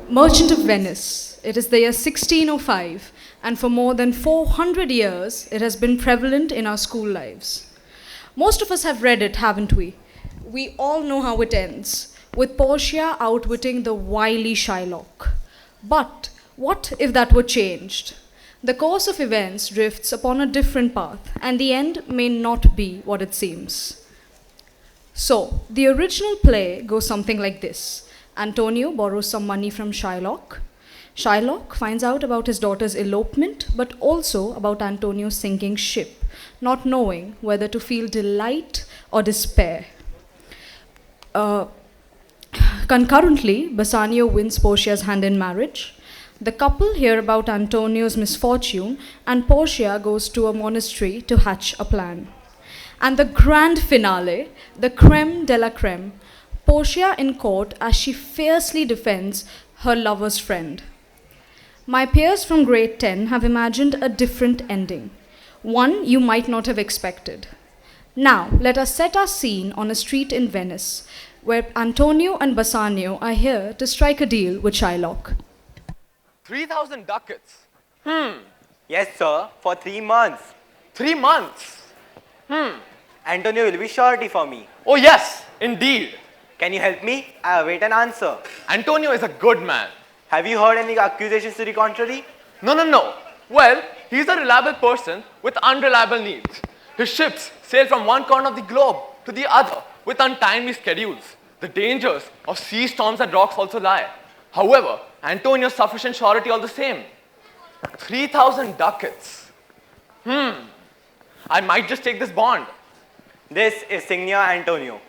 Merchant of Venice. It is the year 1605, and for more than 400 years, it has been prevalent in our school lives. Most of us have read it, haven't we? We all know how it ends, with Portia outwitting the wily Shylock. But what if that were changed? The course of events drifts upon a different path, and the end may not be what it seems. So, the original play goes something like this. Antonio borrows some money from Shylock. Shylock finds out about his daughter's elopement, but also about Antonio's sinking ship, not knowing whether to feel delight or despair. Uh, Concurrently, Bassanio wins Portia's hand in marriage. The couple hear about Antonio's misfortune, and Portia goes to a monastery to hatch a plan. And the grand finale, the creme de la creme, Portia in court as she fiercely defends her lover's friend. My peers from grade 10 have imagined a different ending, one you might not have expected. Now, let us set our scene on a street in Venice, where Antonio and Bassanio are here to strike a deal with Shylock. 3,000 ducats. Yes, sir, for 3 months. 3 months. Antonio will be surety for me. Oh yes, indeed. Can you help me? I await an answer. Antonio is a good man. Have you heard any accusations to the contrary? No. Well, he's a reliable person with unreliable needs. His ships sail from one corner of the globe to the other with untimely schedules. The dangers of sea storms and rocks also lie. However, Antonio's sufficient surety all the same. 3,000 ducats. I might just take this bond. This is Signor Antonio.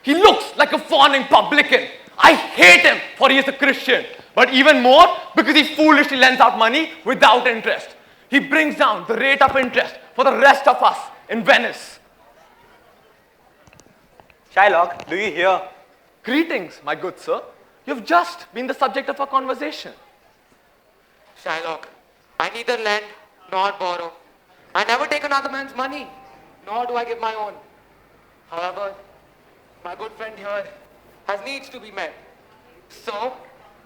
He looks like a fawning publican. I hate him for he is a Christian. But even more because he foolishly lends out money without interest. He brings down the rate of interest for the rest of us in Venice. Shylock, do you hear? Greetings, my good sir. You've just been the subject of our conversation. Shylock, I neither lend nor borrow. I never take another man's money, nor do I give my own. However, my good friend here has needs to be met. So,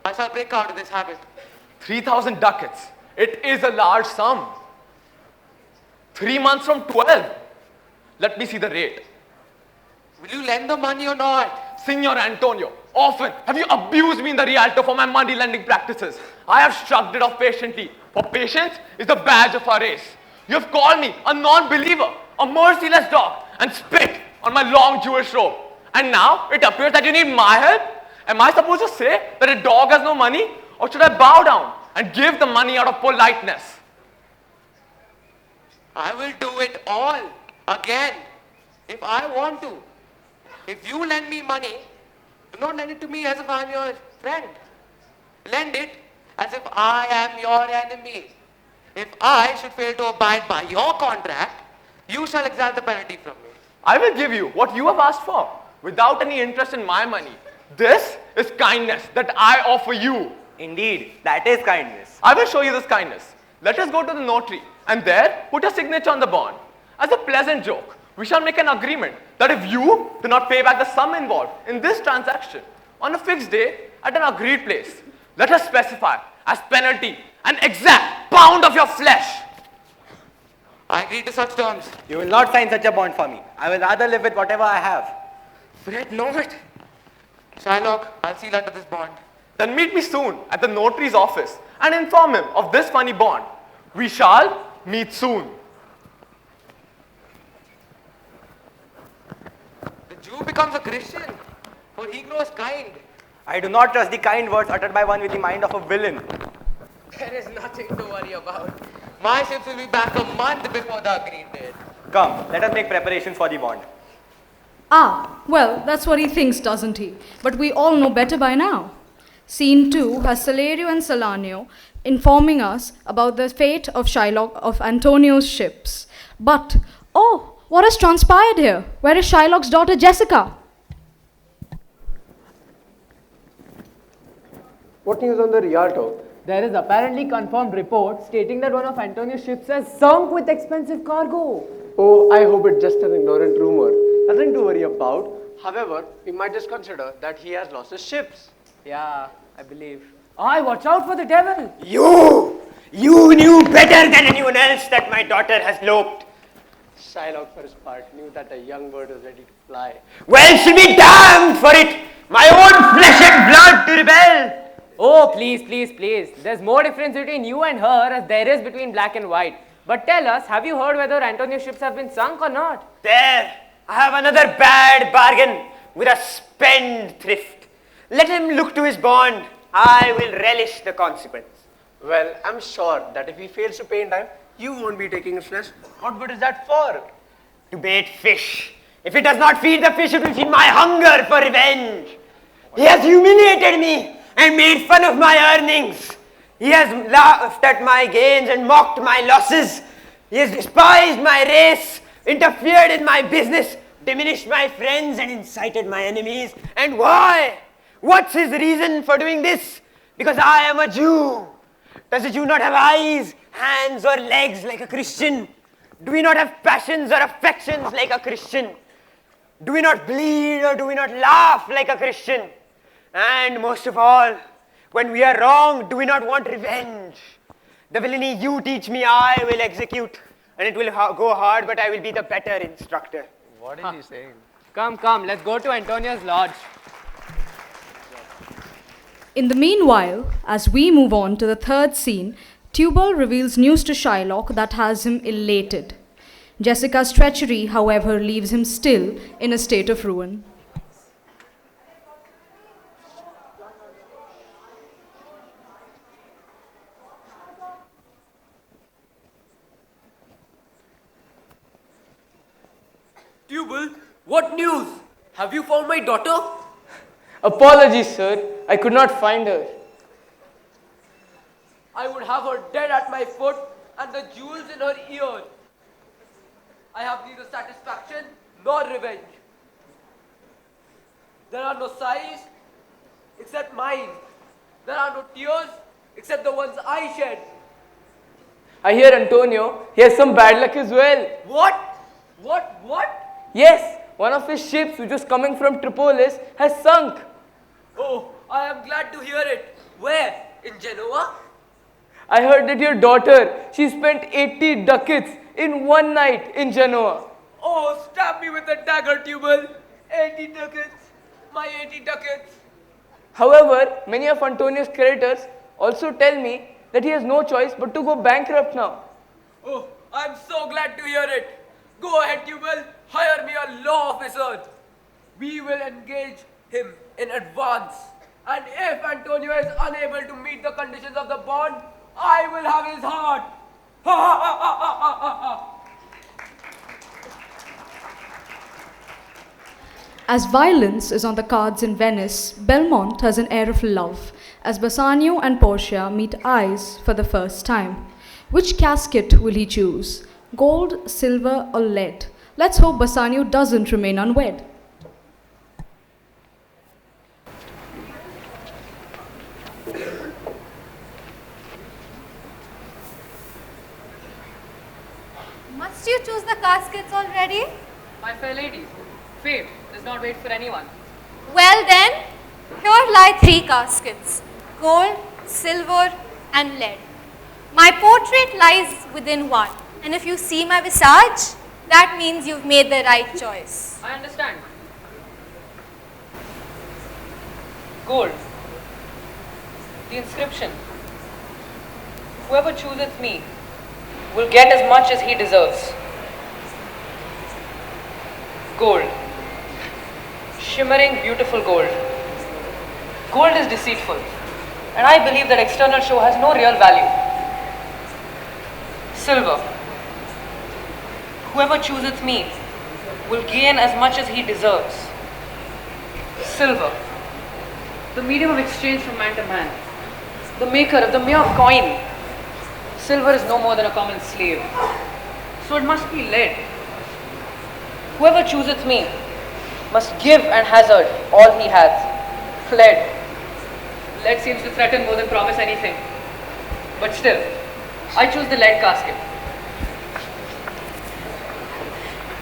I shall break out of this habit. 3,000 ducats. It is a large sum. 3 months from 12. Let me see the rate. Will you lend the money or not? Signor Antonio, often have you abused me in the Rialto for my money lending practices. I have shrugged it off patiently, for patience is the badge of our race. You have called me a non-believer, a merciless dog, and spit on my long Jewish robe. And now it appears that you need my help? Am I supposed to say that a dog has no money? Or should I bow down and give the money out of politeness? I will do it all again if I want to. If you lend me money, do not lend it to me as if I am your friend. Lend it as if I am your enemy. If I should fail to abide by your contract, you shall exact the penalty from me. I will give you what you have asked for without any interest in my money. This is kindness that I offer you. Indeed, that is kindness. I will show you this kindness. Let us go to the notary and there put a signature on the bond. As a pleasant joke, we shall make an agreement that if you do not pay back the sum involved in this transaction on a fixed day at an agreed place, let us specify as penalty an exact pound of your flesh. I agree to such terms. You will not sign such a bond for me. I will rather live with whatever I have. Fret not. Shylock, I'll seal under this bond. Then meet me soon at the notary's office and inform him of this funny bond. We shall meet soon. The Jew becomes a Christian, for he grows kind. I do not trust the kind words uttered by one with the mind of a villain. There is nothing to worry about. My ships will be back a month before the agreed date. Come, let us make preparations for the bond. Ah, well, that's what he thinks, doesn't he? But we all know better by now. Scene 2 has Salerio and Salanio informing us about the fate of Shylock of Antonio's ships. But, oh, what has transpired here? Where is Shylock's daughter Jessica? What news on the Rialto? There is apparently confirmed report stating that one of Antonio's ships has sunk with expensive cargo. Oh, I hope it's just an ignorant rumor. Nothing to worry about. However, we might just consider that he has lost his ships. Yeah, I believe. Aye, watch out for the devil. You knew better than anyone else that my daughter has loped. Shylock, for his part, knew that a young bird was ready to fly. Well, she be damned for it. My own flesh and blood to rebel. Oh, please, please, please. There's more difference between you and her as there is between black and white. But tell us, have you heard whether Antonio's ships have been sunk or not? There, I have another bad bargain with a spendthrift. Let him look to his bond. I will relish the consequence. Well, I'm sure that if he fails to pay in time, you won't be taking his flesh. What good is that for? To bait fish. If it does not feed the fish, it will feed my hunger for revenge. He has humiliated me and made fun of my earnings. He has laughed at my gains and mocked my losses. He has despised my race, interfered in my business, diminished my friends and incited my enemies. And why? What's his reason for doing this? Because I am a Jew. Does a Jew not have eyes, hands or legs like a Christian? Do we not have passions or affections like a Christian? Do we not bleed or do we not laugh like a Christian? And most of all, when we are wrong, do we not want revenge? The villainy you teach me, I will execute. And it will go hard, but I will be the better instructor. What is he saying? Come, come, let's go to Antonio's lodge. In the meanwhile, as we move on to the third scene, Tubal reveals news to Shylock that has him elated. Jessica's treachery, however, leaves him still in a state of ruin. Tubal, what news? Have you found my daughter? Apologies, sir. I could not find her. I would have her dead at my foot and the jewels in her ear. I have neither satisfaction nor revenge. There are no sighs except mine. There are no tears except the ones I shed. I hear Antonio, he has some bad luck as well. What? What? Yes, one of his ships which was coming from Tripolis has sunk. Oh, I am glad to hear it. Where? In Genoa? I heard that your daughter, she spent 80 ducats in one night in Genoa. Oh, stab me with a dagger, Tubal. 80 ducats. My 80 ducats. However, many of Antonio's creditors also tell me that he has no choice but to go bankrupt now. Oh, I'm so glad to hear it. Go ahead, Tubal. Hire me a law officer. We will engage him in advance. And if Antonio is unable to meet the conditions of the bond, I will have his heart. Ha ha ha ha ha ha ha. As violence is on the cards in Venice, Belmont has an air of love as Bassanio and Portia meet eyes for the first time. Which casket will he choose? Gold, silver, or lead? Let's hope Bassanio doesn't remain unwed. Must you choose the caskets already? My fair ladies, fate does not wait for anyone. Well then, here lie 3 caskets, gold, silver and lead. My portrait lies within one, and if you see my visage, that means you've made the right choice. I understand. Gold. The inscription. Whoever chooseth me will get as much as he deserves. Gold. Shimmering, beautiful gold. Gold is deceitful, and I believe that external show has no real value. Silver. Whoever chooseth me will gain as much as he deserves. Silver. The medium of exchange from man to man. The maker of the mere coin. Silver is no more than a common slave. So it must be lead. Whoever chooseth me must give and hazard all he hath. Lead. Lead seems to threaten more than promise anything. But still, I choose the lead casket.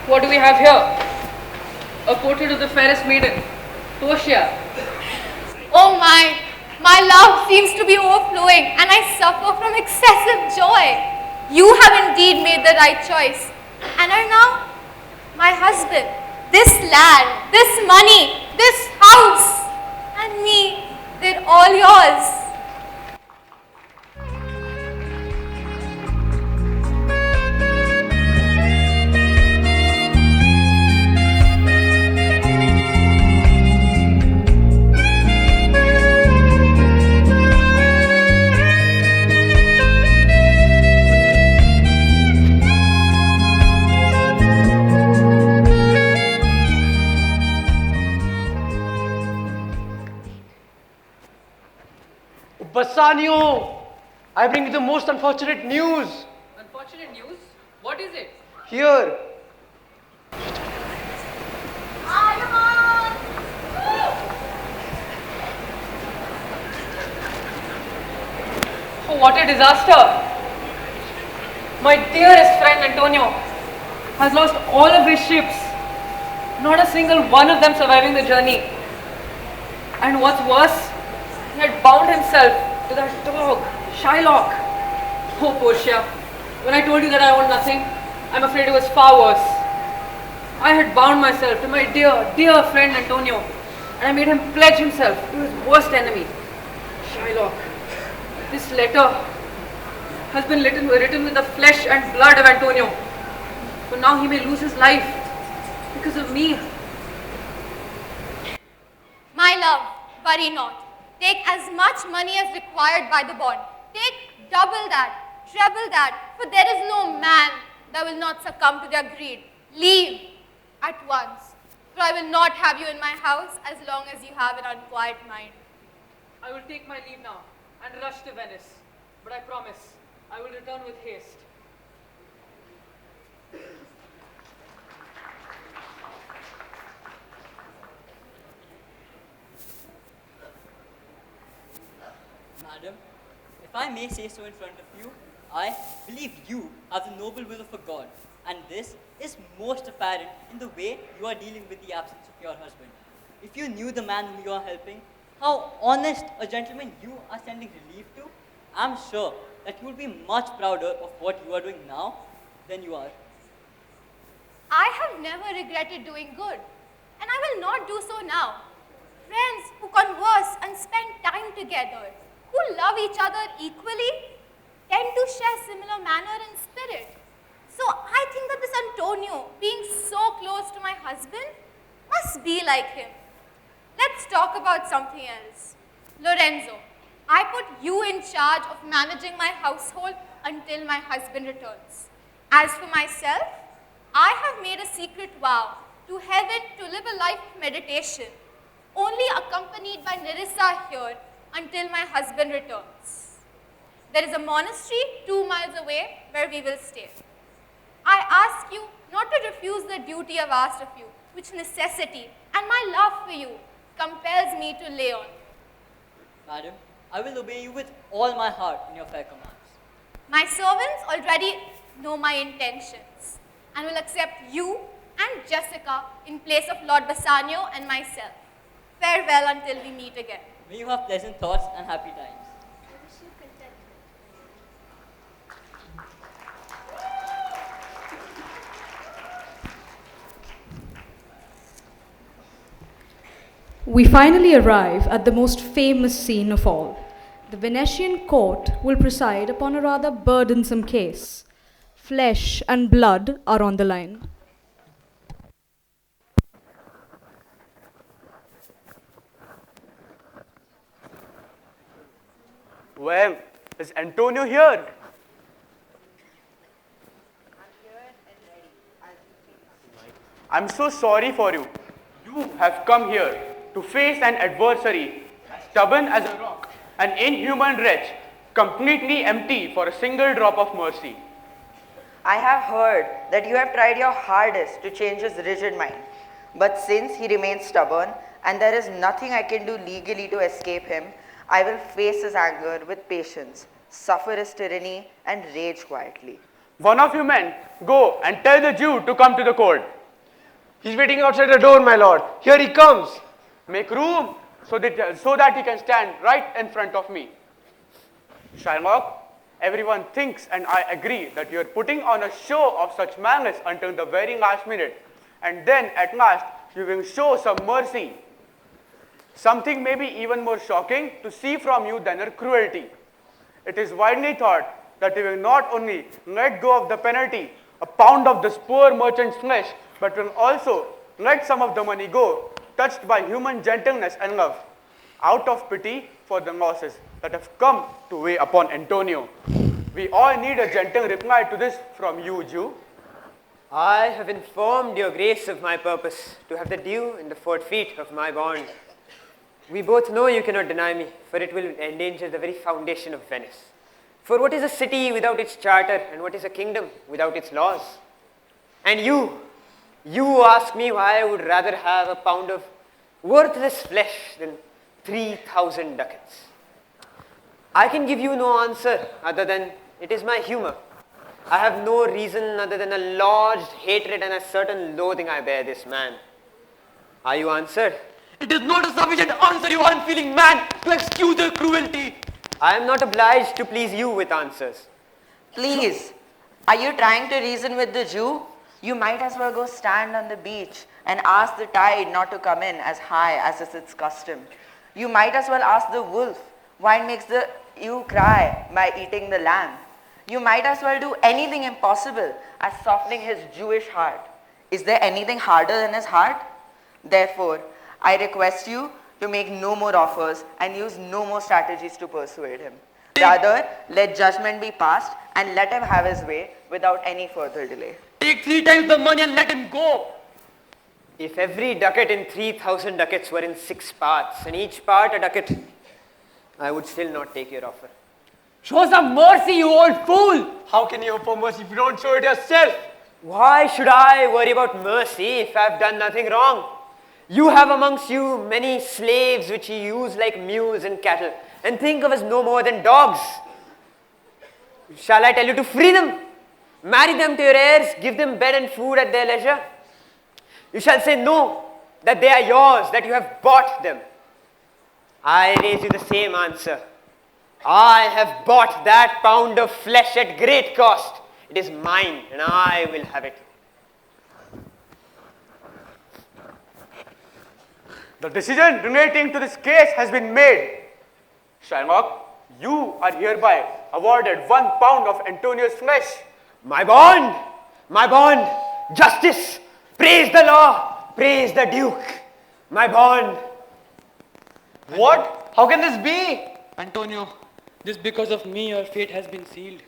What do we have here? A portrait of the fairest maiden, Portia. Oh my, My love seems to be overflowing and I suffer from excessive joy. You have indeed made the right choice and are now my husband. This land, this money, this house and me, they're all yours. Bassanio, I bring you the most unfortunate news. Unfortunate news? What is it? Here. Oh, what a disaster! My dearest friend Antonio has lost all of his ships. Not a single one of them surviving the journey. And what's worse, he had bound himself to that dog, Shylock. Oh, Portia, when I told you that I owned nothing, I'm afraid it was far worse. I had bound myself to my dear, dear friend Antonio, and I made him pledge himself to his worst enemy, Shylock. This letter has been written with the flesh and blood of Antonio. For now he may lose his life because of me. My love, worry not. Take as much money as required by the bond. Take double that, treble that, for there is no man that will not succumb to their greed. Leave at once, for I will not have you in my house as long as you have an unquiet mind. I will take my leave now and rush to Venice, but I promise I will return with haste. Madam, if I may say so in front of you, I believe you have the noble will of a god, and this is most apparent in the way you are dealing with the absence of your husband. If you knew the man whom you are helping, how honest a gentleman you are sending relief to, I'm sure that you will be much prouder of what you are doing now than you are. I have never regretted doing good, and I will not do so now. Friends who converse and spend time together, who love each other equally, tend to share similar manner and spirit. So I think that this Antonio, being so close to my husband, must be like him. Let's talk about something else. Lorenzo, I put you in charge of managing my household until my husband returns. As for myself, I have made a secret vow to heaven to live a life of meditation, only accompanied by Nerissa here until my husband returns. There is a monastery 2 miles away where we will stay. I ask you not to refuse the duty I've asked of you, which necessity and my love for you compels me to lay on. Madam, I will obey you with all my heart in your fair commands. My servants already know my intentions and will accept you and Jessica in place of Lord Bassanio and myself. Farewell until we meet again. May you have pleasant thoughts and happy times. I wish you contentment. We finally arrive at the most famous scene of all. The Venetian court will preside upon a rather burdensome case. Flesh and blood are on the line. Well, is Antonio here? I'm so sorry for you. You have come here to face an adversary as stubborn as a rock, an inhuman wretch, completely empty for a single drop of mercy. I have heard that you have tried your hardest to change his rigid mind. But since he remains stubborn and there is nothing I can do legally to escape him, I will face his anger with patience, suffer his tyranny and rage quietly. One of you men, go and tell the Jew to come to the court. He's waiting outside the door, my lord. Here he comes. Make room. so that he can stand right in front of me. Shylock, everyone thinks and I agree that you are putting on a show of such malice until the very last minute, and then at last you will show some mercy. Something maybe even more shocking to see from you than your cruelty. It is widely thought that you will not only let go of the penalty, a pound of this poor merchant's flesh, but will also let some of the money go, touched by human gentleness and love, out of pity for the losses that have come to weigh upon Antonio. We all need a gentle reply to this from you, Jew. I have informed your grace of my purpose, to have the due in the forfeit of my bond. We both know you cannot deny me, for it will endanger the very foundation of Venice. For what is a city without its charter, and what is a kingdom without its laws? And you ask me why I would rather have a pound of worthless flesh than 3,000 ducats. I can give you no answer other than it is my humor. I have no reason other than a lodged hatred and a certain loathing I bear this man. Are you answered? It is not a sufficient answer, you unfeeling man, to excuse your cruelty. I am not obliged to please you with answers. Please, are you trying to reason with the Jew? You might as well go stand on the beach and ask the tide not to come in as high as is its custom. You might as well ask the wolf why it makes the ewe cry by eating the lamb. You might as well do anything impossible as softening his Jewish heart. Is there anything harder than his heart? Therefore, I request you to make no more offers and use no more strategies to persuade him. Rather, let judgment be passed and let him have his way without any further delay. Take 3 times the money and let him go. If every ducat in 3,000 ducats were in 6 parts, and each part a ducat, I would still not take your offer. Show some mercy, you old fool. How can you hope for mercy if you don't show it yourself? Why should I worry about mercy if I have done nothing wrong? You have amongst you many slaves which you use like mules and cattle, and think of as no more than dogs. Shall I tell you to free them? Marry them to your heirs, give them bed and food at their leisure? You shall say no, that they are yours, that you have bought them. I raise you the same answer. I have bought that pound of flesh at great cost. It is mine, and I will have it. The decision relating to this case has been made. Shylock, you are hereby awarded 1 pound of Antonio's flesh. My bond, justice, praise the law, praise the Duke. My bond. What? How can this be? Antonio, just because of me your fate has been sealed.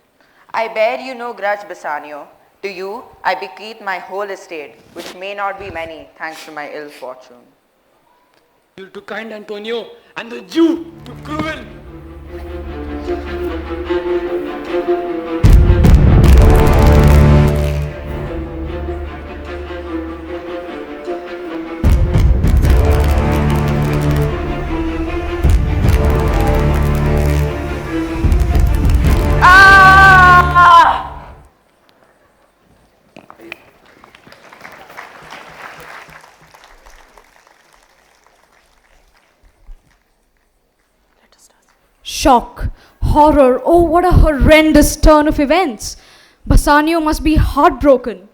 I bear you no grudge, Bassanio. To you, I bequeath my whole estate, which may not be many, thanks to my ill fortune. You're too kind, Antonio, and the Jew too cruel. Shock, horror, oh what a horrendous turn of events. Bassanio must be heartbroken.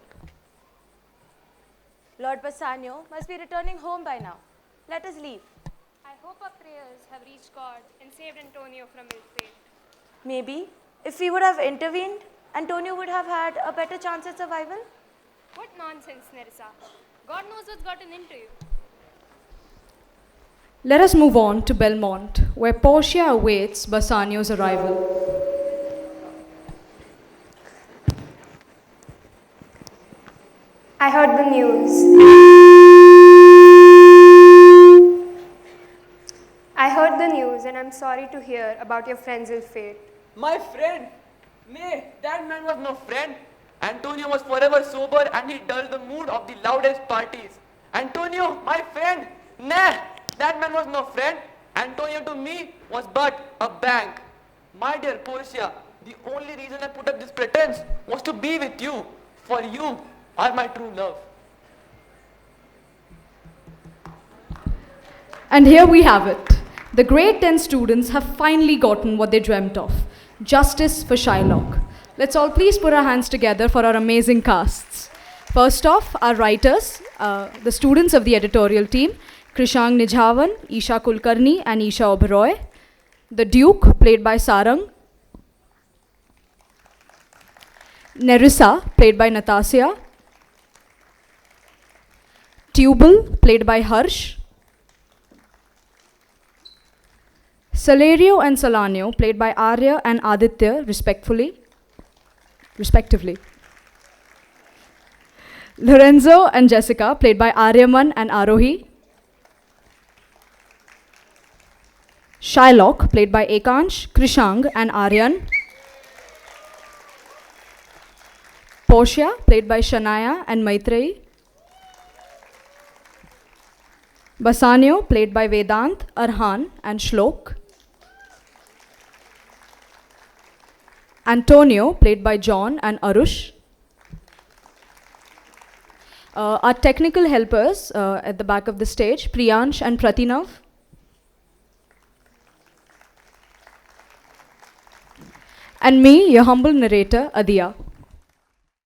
Lord Bassanio must be returning home by now. Let us leave. I hope our prayers have reached God and saved Antonio from his fate. Maybe if we would have intervened, Antonio would have had a better chance at survival. What nonsense, Nerissa. God knows what's gotten into you. Let us move on to Belmont, where Portia awaits Bassanio's arrival. I heard the news. I heard the news and I'm sorry to hear about your friend's ill fate. My friend? Nay, that man was no friend. Antonio was forever sober and he dulled the mood of the loudest parties. Antonio, my friend? Nah, that man was no friend. Antonio to me was but a bank. My dear Portia, the only reason I put up this pretense was to be with you. For you are my true love. And here we have it. The grade 10 students have finally gotten what they dreamt of. Justice for Shylock. Let's all please put our hands together for our amazing casts. First off, our writers, the students of the editorial team, Krishang Nijhavan, Isha Kulkarni and Isha Oberoi. The Duke, played by Sarang. Nerissa, played by Natasha. Tubal, played by Harsh. Salario and Salanio, played by Arya and Aditya, respectively. Lorenzo and Jessica, played by Aryaman and Arohi. Shylock, played by Ekansh, Krishang and Aryan. Portia, played by Shania and Maitreyi. Bassanio, played by Vedant, Arhan and Shlok. Antonio, played by John and Arush. Our technical helpers at the back of the stage, Priyansh and Pratinav. And me, your humble narrator, Adiya.